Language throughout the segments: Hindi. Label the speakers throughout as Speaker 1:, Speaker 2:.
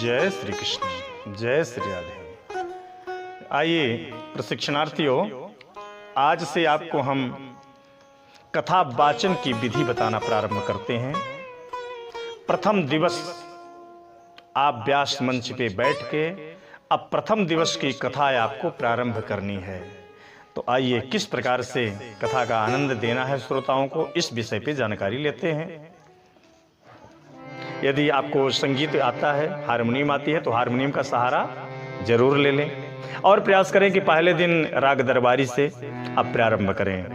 Speaker 1: जय श्री कृष्ण, जय श्री राधे। आइए प्रशिक्षणार्थियों, आज से आपको हम कथा वाचन की विधि बताना प्रारंभ करते हैं। प्रथम दिवस आप व्यास मंच पे बैठ के अब प्रथम दिवस की कथा आपको प्रारंभ करनी है। तो आइए किस प्रकार से कथा का आनंद देना है श्रोताओं को, इस विषय पे जानकारी लेते हैं। यदि आपको संगीत आता है, हारमोनियम आती है, तो हारमोनियम का सहारा जरूर ले लें और प्रयास करें कि पहले दिन राग दरबारी से आप प्रारंभ करें।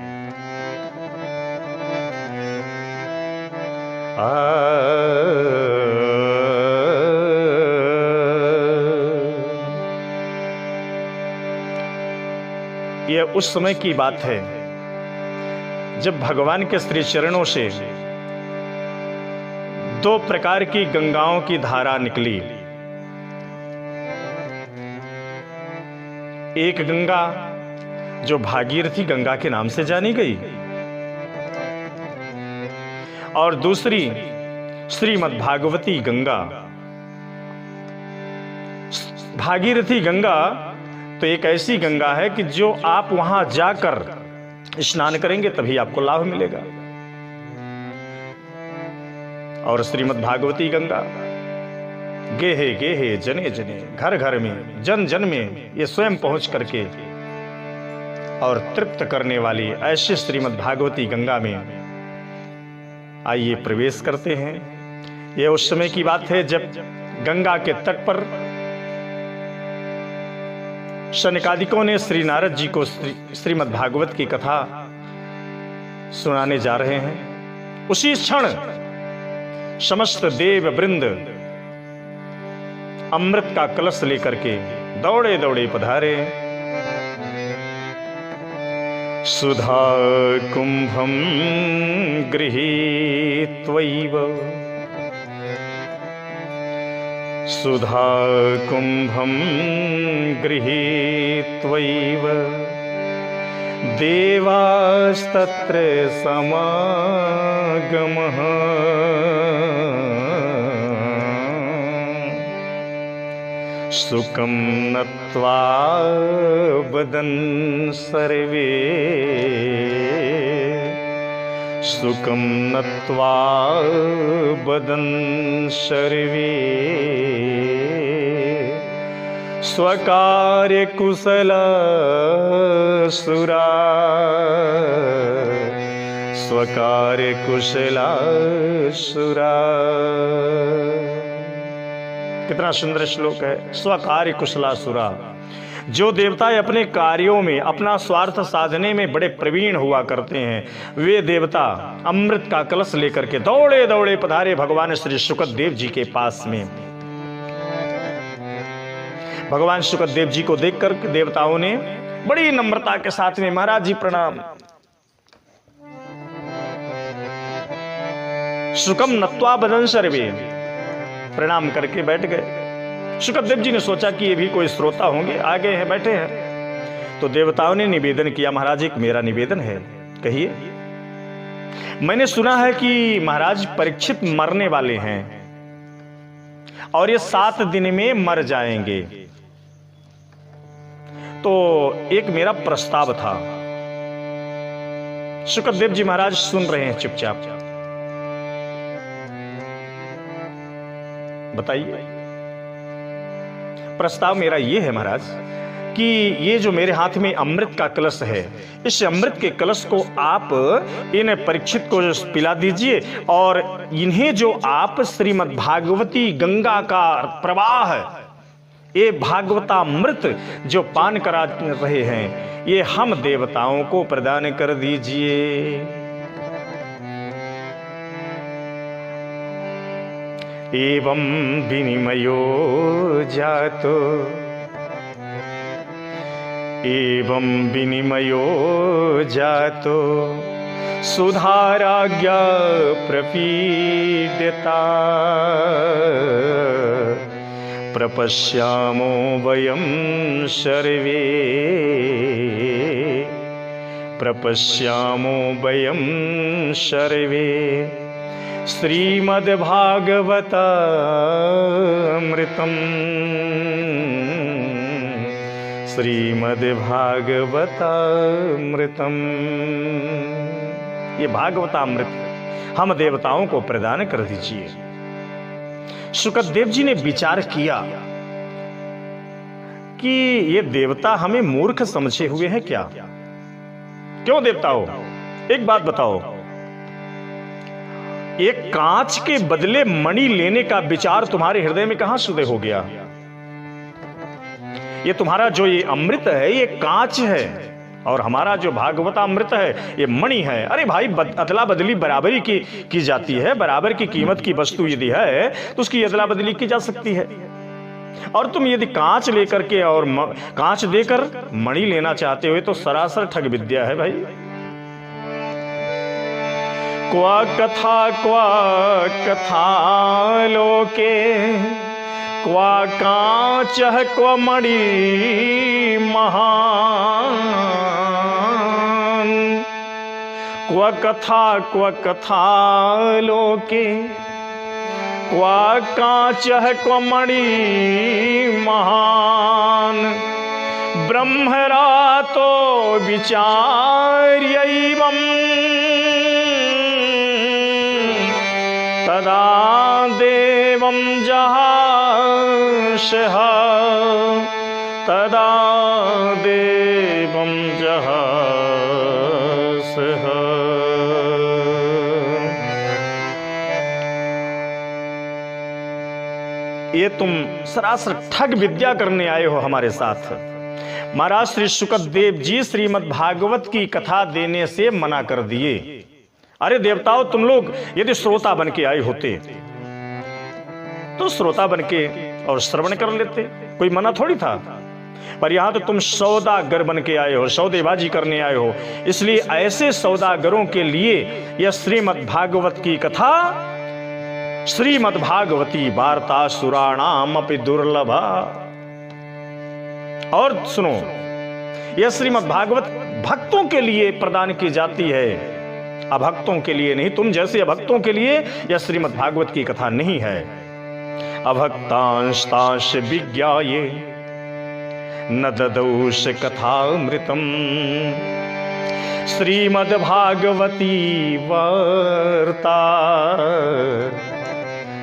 Speaker 1: यह उस समय की बात है जब भगवान के श्री चरणों से दो प्रकार की गंगाओं की धारा निकली। एक गंगा जो भागीरथी गंगा के नाम से जानी गई और दूसरी श्रीमद् भागवती गंगा। भागीरथी गंगा तो एक ऐसी गंगा है कि जो आप वहां जाकर स्नान करेंगे तभी आपको लाभ मिलेगा। और श्रीमद् भागवती गंगा गेहे गेहे जने जने, घर घर में, जन जन में ये स्वयं पहुंच करके और तृप्त करने वाली ऐसी श्रीमद् भागवती गंगा में आइए प्रवेश करते हैं। ये उस समय की बात है जब गंगा के तट पर शनकादिकों ने श्री नारद जी को श्रीमद् भागवत की कथा सुनाने जा रहे हैं। उसी क्षण समस्त देव वृंद अमृत का कलश लेकर के दौड़े दौड़े पधारे। सुधा कुंभम गृहीत्वैव, सुधा कुंभम गृहीत्वैव देवास्तत्र समागमः। सुखं नत्वा वदन् सर्वे, सुखं नत्वा वदन् सर्वे स्वकार्य कुशला सुरा, स्वकार्य कुशला सुरा। कितना सुंदर श्लोक है। स्वकार्य कुशलासुरा, जो देवता अपने कार्यों में, अपना स्वार्थ साधने में बड़े प्रवीण हुआ करते हैं, वे देवता अमृत का कलश लेकर के दौड़े दौड़े पधारे भगवान श्री शुकदेव जी के पास में। भगवान शुकदेव जी को देखकर देवताओं ने बड़ी नम्रता के साथ में, महाराज जी प्रणाम, सुकम नत्वा बदन सर्वे, प्रणाम करके बैठ गए। शुकदेव जी ने सोचा कि ये भी कोई श्रोता होंगे, आ गए हैं, बैठे हैं। तो देवताओं ने निवेदन किया, महाराज एक मेरा निवेदन है, कहिए। मैंने सुना है कि महाराज परीक्षित मरने वाले हैं और ये 7 दिन में मर जाएंगे, तो एक मेरा प्रस्ताव था। शुकदेव जी महाराज सुन रहे हैं चुपचाप। बताइए। प्रस्ताव मेरा ये है महाराज कि ये जो मेरे हाथ में अमृत का कलश है, इस अमृत के कलश को आप इन परीक्षित को पिला दीजिए और इन्हें जो आप श्रीमद् भागवती गंगा का प्रवाह, ये भागवतामृत जो पान करा रहे हैं, ये हम देवताओं को प्रदान कर दीजिए। एवं विनिमयो जातो, एवं विनिमयो जातो सुधाराज्ञा प्रपीडिता, प्रपश्यामो वयं सर्वे, प्रपश्यामो वयं सर्वे श्रीमद्भागवतामृतम् श्रीमद्भागवतामृतम् श्रीमद्भागवतामृतम्। ये भागवतामृत हम देवताओं को प्रदान कर दीजिए। शुकदेव जी ने विचार किया कि ये देवता हमें मूर्ख समझे हुए हैं क्या? क्यों देवताओं, एक बात बताओ, एक कांच के बदले मणि लेने का विचार तुम्हारे हृदय में कहां से उदय हो गया? ये तुम्हारा जो ये अमृत है ये कांच है और हमारा जो भागवतामृत है ये मणि है। अरे भाई, अदला बदली बराबरी की जाती है। बराबर की कीमत की वस्तु यदि है तो उसकी अदला बदली की जा सकती है। और तुम यदि कांच लेकर के और कांच देकर मणि लेना चाहते हो तो सरासर ठग विद्या है भाई। क्वा कथा लोके क्वा कांच क्वा मणि महान। क्वा कथा लोके क्वा कांच क्वा मणि महान। ब्रह्मरातो विचार्यैवम् तदा देवं जहासः। तदा देवं जहासः। ये तुम सरासर ठग विद्या करने आए हो हमारे साथ। महाराज श्री शुकदेव जी श्रीमद् भागवत की कथा देने से मना कर दिए। अरे देवताओं, तुम लोग यदि श्रोता बन के आए होते तो श्रोता बन के और श्रवण कर लेते, कोई मना थोड़ी था। पर यहां तो तुम सौदागर बन के आए हो, सौदेबाजी करने आए हो। इसलिए ऐसे सौदागरों के लिए यह श्रीमद् भागवत की कथा, श्रीमद् भागवती वार्ता सुराणाम अपि दुर्लभा। और सुनो, यह श्रीमद् भागवत भक्तों के लिए प्रदान की जाती है, अभक्तों के लिए नहीं। तुम जैसे अभक्तों के लिए यह श्रीमद् भागवत की कथा नहीं है। अभक्तांस्तांश विज्ञाये न ददौष कथामृतम् श्रीमद् भागवती वार्ता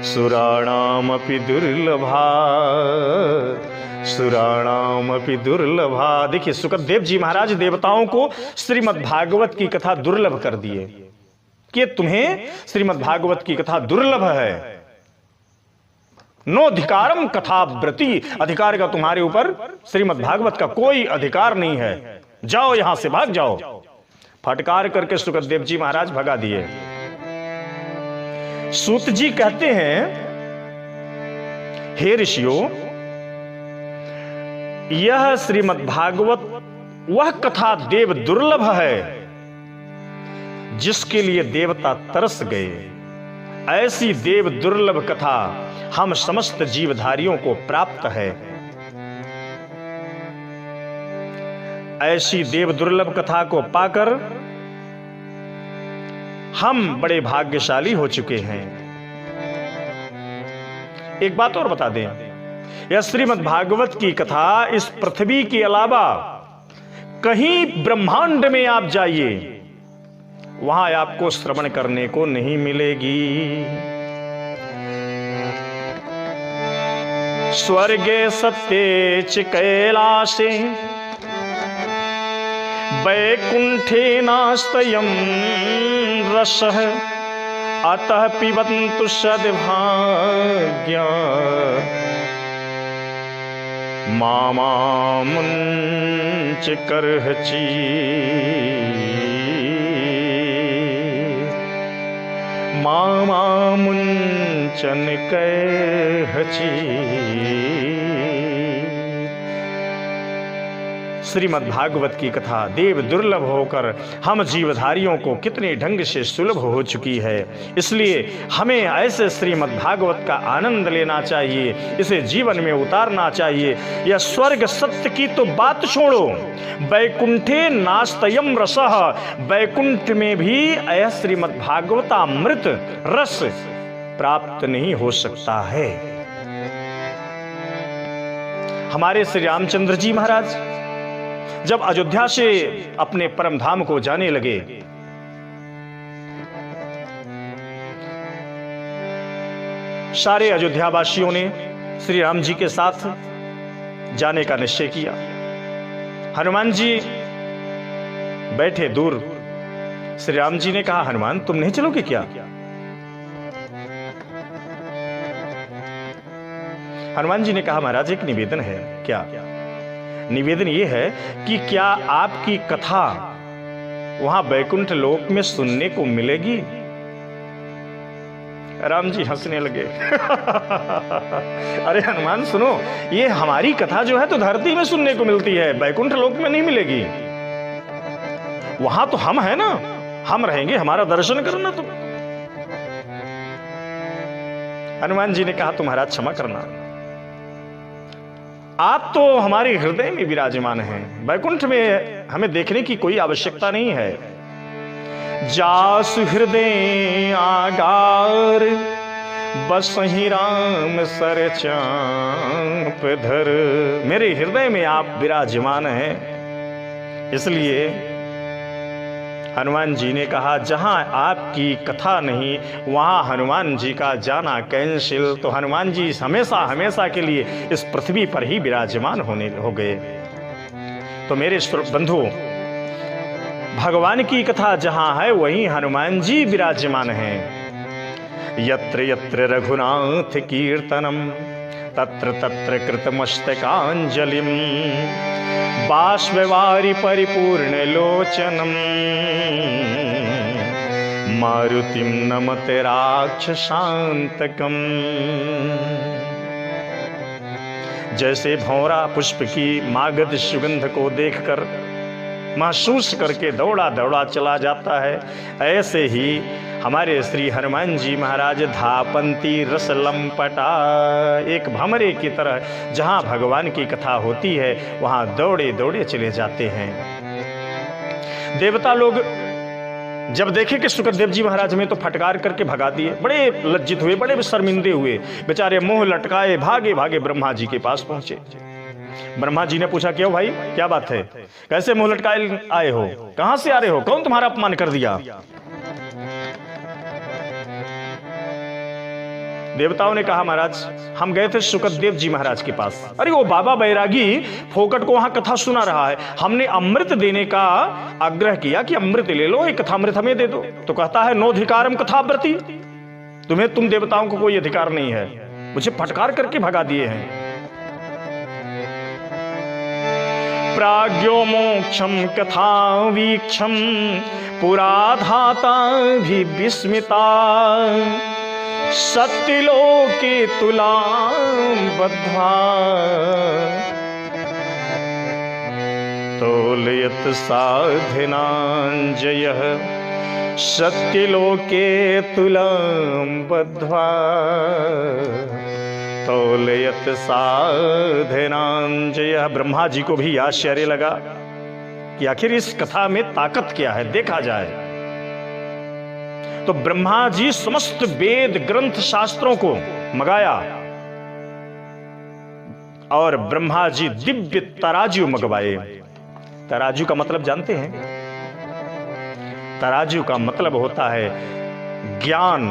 Speaker 1: सुराणामपि दुर्लभा। सुराणामपि दुर्लभा। देखिए, शुकदेव जी महाराज देवताओं को श्रीमद् भागवत की कथा दुर्लभ कर दिए कि तुम्हें श्रीमद् भागवत की कथा दुर्लभ है। नो अधिकारम कथा व्रति। अधिकार का तुम्हारे ऊपर श्रीमद् भागवत का कोई अधिकार नहीं है। जाओ, यहां से भाग जाओ। फटकार करके शुकदेव जी महाराज भगा दिए। सूत जी कहते हैं, हे ऋषियों, यह श्रीमद् भागवत वह कथा देव दुर्लभ है जिसके लिए देवता तरस गए। ऐसी देव दुर्लभ कथा हम समस्त जीवधारियों को प्राप्त है। ऐसी देव दुर्लभ कथा को पाकर हम बड़े भाग्यशाली हो चुके हैं। एक बात और बता दें, यह श्रीमद् भागवत की कथा इस पृथ्वी के अलावा कहीं ब्रह्मांड में आप जाइए, वहां आपको श्रवण करने को नहीं मिलेगी। स्वर्गे सत्ये च कैलासे वैकुंठे नास्तयं रसः अतः पिबन्तु सद्भाग्या मामुञ्च करहचि। मामुञ्चन कहचि। श्रीमद् भागवत की कथा देव दुर्लभ होकर हम जीवधारियों को कितने ढंग से सुलभ हो चुकी है। इसलिए हमें ऐसे श्रीमद् भागवत का आनंद लेना चाहिए, इसे जीवन में उतारना चाहिए। यह स्वर्ग सत्य की तो बात छोड़ो, वैकुंठे नास्तयम रसः, वैकुंठ में भी यह श्रीमद् भागवतामृत रस प्राप्त नहीं हो सकता है। हमारे श्री रामचंद्र जी महाराज जब अयोध्या से अपने परम धाम को जाने लगे, सारे अयोध्या वासियों ने श्री राम जी के साथ जाने का निश्चय किया। हनुमान जी बैठे दूर। श्री राम जी ने कहा, हनुमान तुम नहीं चलोगे क्या? हनुमान जी ने कहा, महाराज एक निवेदन है। क्या निवेदन ये है कि क्या आपकी कथा वहां बैकुंठ लोक में सुनने को मिलेगी? राम जी हंसने लगे। अरे हनुमान सुनो, ये हमारी कथा जो है तो धरती में सुनने को मिलती है, बैकुंठ लोक में नहीं मिलेगी। वहां तो हम है ना, हम रहेंगे, हमारा दर्शन करना तुम। हनुमान जी ने कहा, तो महाराज क्षमा करना, आप तो हमारे हृदय में विराजमान हैं, बैकुंठ में हमें देखने की कोई आवश्यकता नहीं है। जासु हृदय आगार बसहि राम सर चाँप धर। मेरे हृदय में आप विराजमान हैं। इसलिए हनुमान जी ने कहा, जहां आपकी कथा नहीं वहां हनुमान जी का जाना कैंसिल। तो हनुमान जी हमेशा हमेशा के लिए इस पृथ्वी पर ही विराजमान हो गए। तो मेरे बंधु, भगवान की कथा जहां है वहीं हनुमान जी विराजमान हैं। यत्र यत्र रघुनाथ कीर्तनम तत्र तत्र कृतमस्तकांजलिम बाष्पवारि परिपूर्ण लोचनम मारुतिम नमते राक्षसांतकम। जैसे भौरा पुष्प की मागध सुगंध को देखकर महसूस करके दौड़ा दौड़ा चला जाता है, ऐसे ही हमारे श्री हनुमान जी महाराज धापंती रस लंपटा, एक भंवरे की तरह जहां भगवान की कथा होती है वहां दौड़े दौड़े चले जाते हैं। देवता लोग जब देखे कि सुखदेव जी महाराज में तो फटकार करके भगा दिए, बड़े लज्जित हुए, बड़े शर्मिंदे हुए, बेचारे मुंह लटकाए भागे भागे ब्रह्मा जी के पास पहुंचे। ब्रह्मा जी ने पूछा, क्यों भाई, क्या बात है, कैसे मुंह लटकाए आए हो, कहां से आ रहे हो, कौन तुम्हारा अपमान कर दिया? देवताओं ने कहा, महाराज हम गए थे सुखदेव जी महाराज के पास। अरे वो बाबा बैरागी फोकट को वहां कथा सुना रहा है, हमने अमृत देने का आग्रह किया कि अमृत ले लो, एक कथा अमृत हमें दे दो। तो कहता है, नो अधिकारम कथाव्रती, तुम देवताओं को कोई अधिकार नहीं है, मुझे फटकार करके भगा दिए हैं। प्राज्ञो मोक्षम कथा वीक्षम पुराधाता भी विस्मिता सत्यलोके तुलां बद्ध्वा तोलयत साधनांजयः सत्यलोके तुलां बद्ध्वा तोलयत साधनांजयः। ब्रह्मा जी को भी आश्चर्य लगा कि आखिर इस कथा में ताकत क्या है, देखा जाए। तो ब्रह्मा जी समस्त वेद ग्रंथ शास्त्रों को मंगाया और ब्रह्मा जी दिव्य तराजू मंगवाए। तराजू का मतलब जानते हैं? तराजू का मतलब होता है ज्ञान,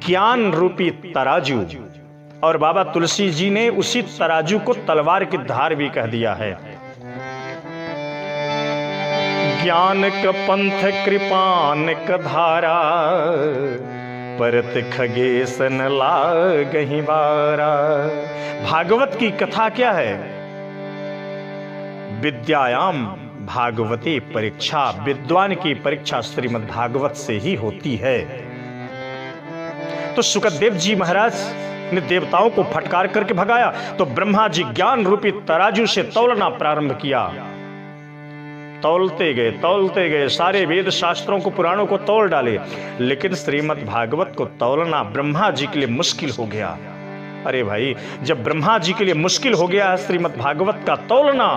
Speaker 1: ज्ञान रूपी तराजू। और बाबा तुलसी जी ने उसी तराजू को तलवार की धार भी कह दिया है। ज्ञान क पंथ कृपान क धारा परत खगेश न लागहि बारा। भागवत की कथा क्या है? विद्यायाम भागवती परीक्षा, विद्वान की परीक्षा श्रीमद् भागवत से ही होती है। तो सुखदेव जी महाराज ने देवताओं को फटकार करके भगाया, तो ब्रह्मा जी ज्ञान रूपी तराजू से तौलना प्रारंभ किया। तौलते गए, सारे वेद शास्त्रों को, पुराणों को तौल डाले, लेकिन श्रीमद् भागवत को तौलना ब्रह्मा जी के लिए मुश्किल हो गया। अरे भाई, जब ब्रह्मा जी के लिए मुश्किल हो गया है श्रीमद् भागवत का तौलना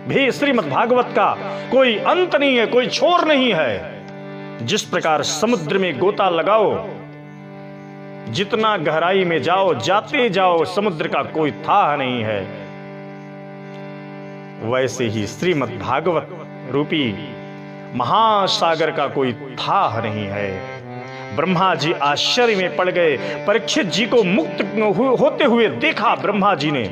Speaker 1: भी, श्रीमद् भागवत का कोई अंत नहीं है, कोई छोर नहीं है। जिस प्रकार समुद्र में गोता लगाओ, जितना गहराई में जाओ, जाते जाओ, समुद्र का कोई था नहीं है। वैसे ही श्रीमद् भागवत रूपी महासागर का कोई था नहीं है। ब्रह्मा जी आश्चर्य में पड़ गए। परीक्षित जी को मुक्त होते हुए देखा ब्रह्मा जी ने,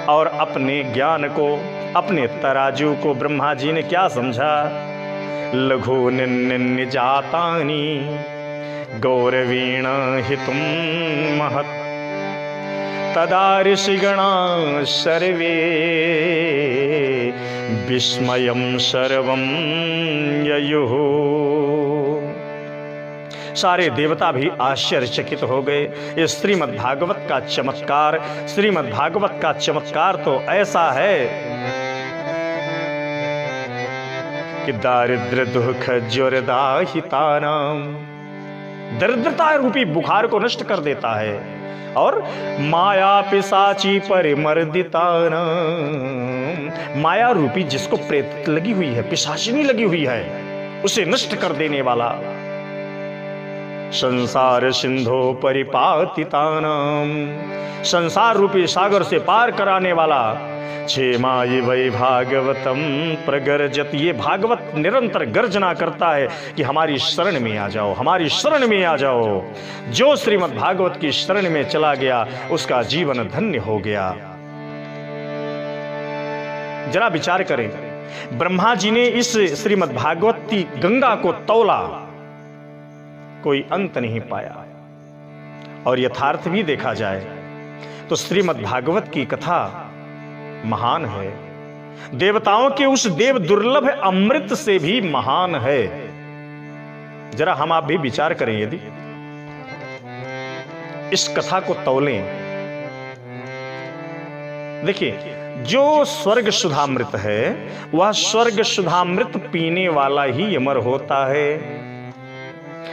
Speaker 1: और अपने ज्ञान को, अपने तराजू को ब्रह्मा जी ने क्या समझा? लघु निन्य जातानि गौरवीण हितुम महत् तदा ऋषिगणा सर्वे विस्मयं सर्वं ययुः। सारे देवता भी आश्चर्यचकित हो गए। इस श्रीमद् भागवत का चमत्कार, श्रीमद् भागवत का चमत्कार तो ऐसा है कि दारिद्र दुख ज्वरदाहितानाम, दरिद्रता रूपी बुखार को नष्ट कर देता है, और माया पिशाची परिमर्दितानाम, माया रूपी जिसको प्रेत लगी हुई है, पिशाचिनी लगी हुई है, उसे नष्ट कर देने वाला, संसार सिंधो परिपातितानाम, संसार रूपी सागर से पार कराने वाला, क्षेमाय वै भागवतम प्रगर्जत, ये भागवत निरंतर गर्जना करता है कि हमारी शरण में आ जाओ, हमारी शरण में आ जाओ। जो श्रीमद् भागवत की शरण में चला गया उसका जीवन धन्य हो गया। जरा विचार करें, ब्रह्मा जी ने इस श्रीमद् भागवत की गंगा को तौला, कोई अंत नहीं पाया। और यथार्थ भी देखा जाए तो श्रीमद् भागवत की कथा महान है, देवताओं के उस देव दुर्लभ अमृत से भी महान है। जरा हम आप भी विचार करें, यदि इस कथा को तौलें, देखिए जो स्वर्ग सुधामृत है वह स्वर्ग सुधामृत पीने वाला ही अमर होता है,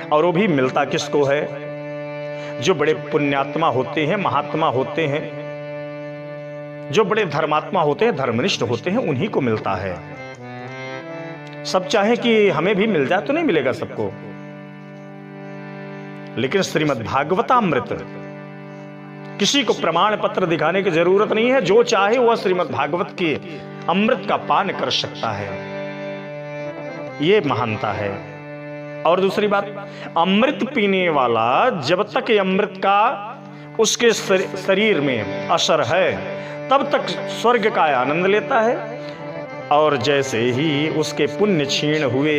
Speaker 1: और वो भी मिलता किसको है? जो बड़े पुण्यात्मा होते हैं, महात्मा होते हैं, जो बड़े धर्मात्मा होते हैं, धर्मनिष्ठ होते हैं, उन्हीं को मिलता है। सब चाहे कि हमें भी मिल जाए तो नहीं मिलेगा सबको, लेकिन श्रीमद् भागवतामृत किसी को प्रमाण पत्र दिखाने की जरूरत नहीं है, जो चाहे वह श्रीमद् भागवत के अमृत का पान कर सकता है। यह महानता है। और दूसरी बात, अमृत पीने वाला जब तक अमृत का उसके शरीर में असर है तब तक स्वर्ग का आनंद लेता है, और जैसे ही उसके पुण्य क्षीण हुए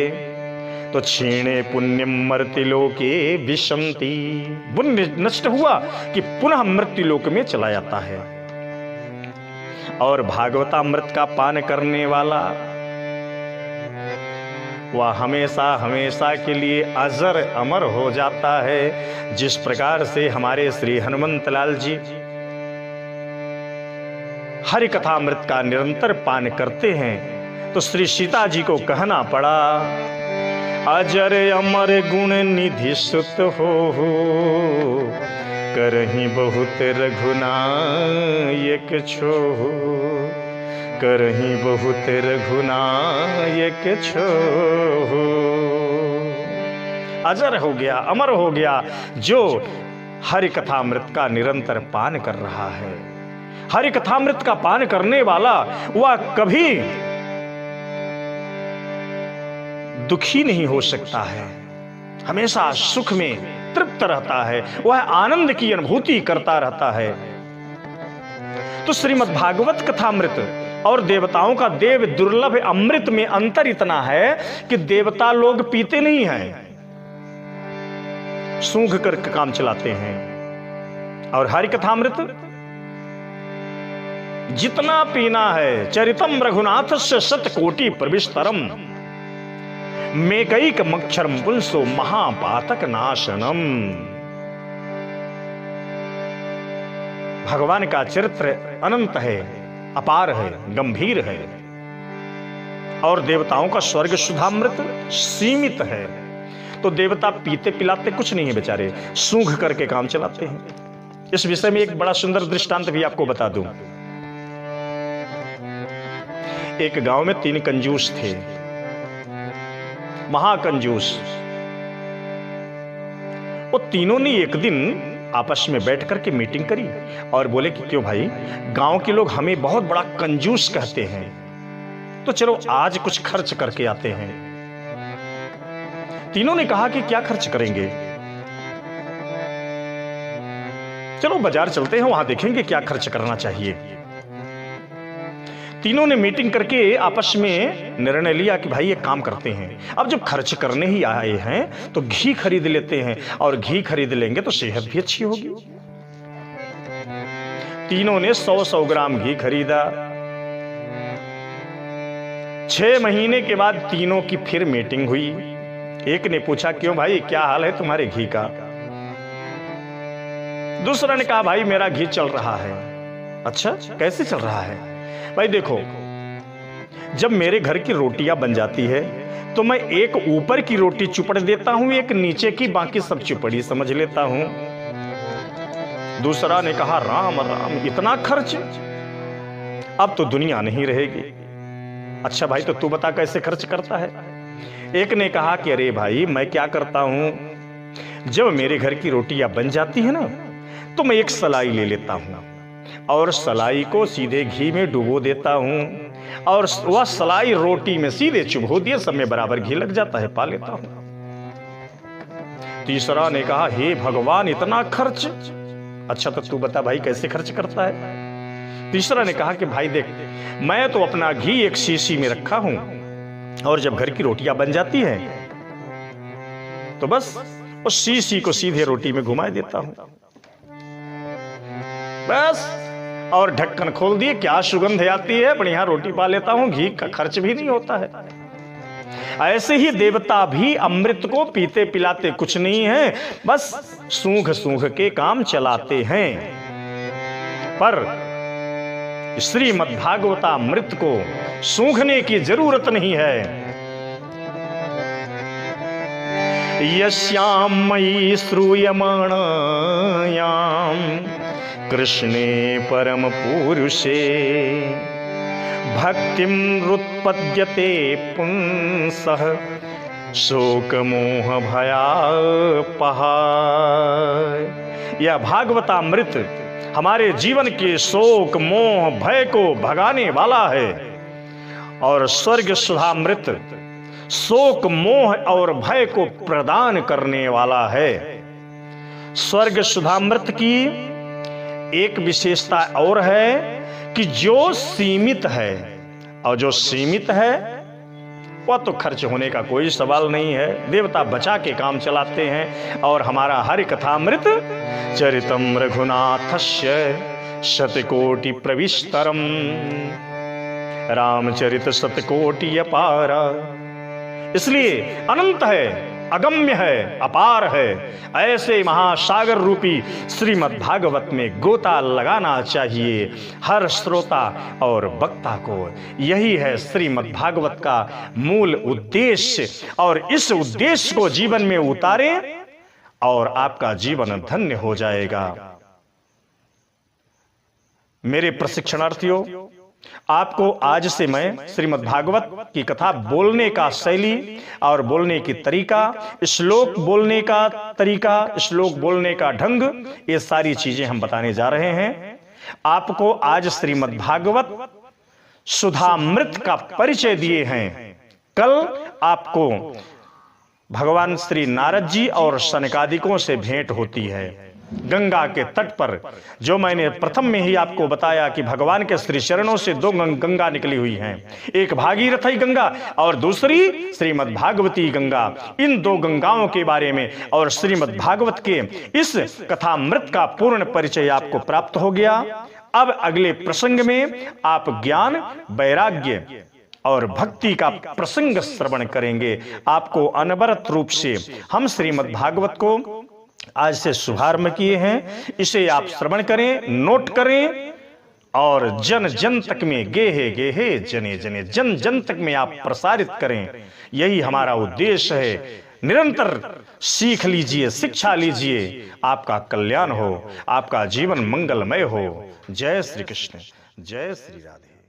Speaker 1: तो क्षीणे पुण्यम मर्त्युलोके विशन्ति, पुण्य नष्ट हुआ कि पुनः मृत्युलोक में चला जाता है। और भागवतामृत का पान करने वाला वह हमेशा हमेशा के लिए अजर अमर हो जाता है। जिस प्रकार से हमारे श्री हनुमंत लाल जी हरि कथामृत का निरंतर पान करते हैं, तो श्री सीता जी को कहना पड़ा, अजर अमर गुण निधि सुत हो, करहि बहुत रघुनायक छोहु, करहि बहुत रघुनायक छोहु। अजर हो गया, अमर हो गया जो हरि कथामृत का निरंतर पान कर रहा है। हरि कथामृत का पान करने वाला वह कभी दुखी नहीं हो सकता है, हमेशा सुख में तृप्त रहता है, वह आनंद की अनुभूति करता रहता है। तो श्रीमद् भागवत कथामृत और देवताओं का देव दुर्लभ अमृत में अंतर इतना है कि देवता लोग पीते नहीं हैं, सूंघ कर काम चलाते हैं, और हरि कथामृत जितना पीना है, चरितम रघुनाथ से शतकोटि प्रविष्टरम मेकैक मक्षरम पुंसो महापातक नाशनम। भगवान का चरित्र अनंत है, अपार है, गंभीर है, और देवताओं का स्वर्ग सुधामृत सीमित है। तो देवता पीते पिलाते कुछ नहीं है बेचारे, सूंघ करके काम चलाते हैं। इस विषय में एक बड़ा सुंदर दृष्टांत भी आपको बता दूं। एक गांव में 3 कंजूस थे, महाकंजूस। वो तीनों ने एक दिन आपस में बैठ कर के मीटिंग करी और बोले कि क्यों भाई, गांव के लोग हमें बहुत बड़ा कंजूस कहते हैं, तो चलो आज कुछ खर्च करके आते हैं। तीनों ने कहा कि क्या खर्च करेंगे, चलो बाजार चलते हैं, वहां देखेंगे क्या खर्च करना चाहिए। तीनों ने मीटिंग करके आपस में निर्णय लिया कि भाई एक काम करते हैं, अब जब खर्च करने ही आए हैं तो घी खरीद लेते हैं, और घी खरीद लेंगे तो सेहत भी अच्छी होगी। तीनों ने 100-100 ग्राम घी खरीदा। 6 महीने के बाद तीनों की फिर मीटिंग हुई। एक ने पूछा, क्यों भाई, क्या हाल है तुम्हारे घी का? दूसरा ने कहा, भाई मेरा घी चल रहा है। अच्छा, कैसे चल रहा है? भाई देखो, जब मेरे घर की रोटियां बन जाती है तो मैं एक ऊपर की रोटी चुपड़ देता हूं, एक नीचे की, बाकी सब चुपड़ी समझ लेता हूं। दूसरा ने कहा, राम राम, इतना खर्च, अब तो दुनिया नहीं रहेगी। अच्छा भाई, तो तू बता कैसे खर्च करता है? एक ने कहा कि अरे भाई, मैं क्या करता हूं, जब मेरे घर की रोटियां बन जाती है ना, तो मैं एक सलाई ले लेता हूं और सलाई को सीधे घी में डुबो देता हूं, और वह सलाई रोटी में सीधे चुभो दिए, सब में बराबर घी लग जाता है, पा लेता हूं। तीसरा ने कहा, हे भगवान, इतना खर्च? अच्छा तो तू बता भाई कैसे खर्च करता है? तीसरा ने कहा कि भाई देख, मैं तो अपना घी एक शीशी में रखा हूं, और जब घर की रोटियां बन जाती हैं तो बस उस शीशी को सीधे रोटी में घुमा देता हूं, बस, और ढक्कन खोल दिए, क्या सुगंध आती है, बढ़िया रोटी पा लेता हूं, घी का खर्च भी नहीं होता है। ऐसे ही देवता भी अमृत को पीते पिलाते कुछ नहीं है, बस सूंघ सूंघ के काम चलाते हैं। पर श्रीमद्भागवतामृत को सूंघने की जरूरत नहीं है। यस्याम मयि श्रूयमाणायाम कृष्णे परम पुरुषे भक्तिम रुत्पद्यते पुंसः शोक मोह भयापहा। यह भागवतामृत हमारे जीवन के शोक मोह भय को भगाने वाला है, और स्वर्ग सुधामृत शोक मोह और भय को प्रदान करने वाला है। स्वर्ग सुधामृत की एक विशेषता और है कि जो सीमित है, और जो सीमित है वह तो खर्च होने का कोई सवाल नहीं है, देवता बचा के काम चलाते हैं। और हमारा हरि कथामृत चरितम रघुनाथस्य शतकोटि प्रविष्टरम, रामचरित शतकोटि अपारा, इसलिए अनंत है, अगम्य है, अपार है। ऐसे महासागर रूपी श्रीमद् भागवत में गोता लगाना चाहिए हर श्रोता और वक्ता को। यही है श्रीमद् भागवत का मूल उद्देश्य, और इस उद्देश्य को जीवन में उतारें और आपका जीवन धन्य हो जाएगा। मेरे प्रशिक्षणार्थियों, आपको आज से मैं श्रीमद् भागवत की कथा बोलने का शैली और बोलने की तरीका, श्लोक बोलने का तरीका, श्लोक बोलने का ढंग, ये सारी चीजें हम बताने जा रहे हैं। आपको आज श्रीमद् भागवत सुधामृत का परिचय दिए हैं। कल आपको भगवान श्री नारद जी और सनकादिकों से भेंट होती है गंगा के तट पर, जो मैंने प्रथम में ही आपको बताया कि भगवान के श्री चरणों से 2 गंगा निकली हुई हैं, एक भागीरथी गंगा और दूसरी श्रीमद् भागवती गंगा। इन 2 गंगाओं के बारे में और श्रीमद् भागवत के इस कथामृत का पूर्ण परिचय आपको प्राप्त हो गया। अब अगले प्रसंग में आप ज्ञान, वैराग्य और भक्ति का प्रसंग श्रवण करेंगे। आपको अनवरत रूप से हम श्रीमद् भागवत को आज से शुभारंभ किए हैं, इसे आप श्रवण करें, नोट करें, और जन जन तक में, गेहे गेहे जने जने, जन जन तक में आप प्रसारित करें। यही हमारा उद्देश्य है। निरंतर सीख लीजिए, शिक्षा लीजिए, आपका कल्याण हो, आपका जीवन मंगलमय हो। जय श्री कृष्ण, जय श्री राधे।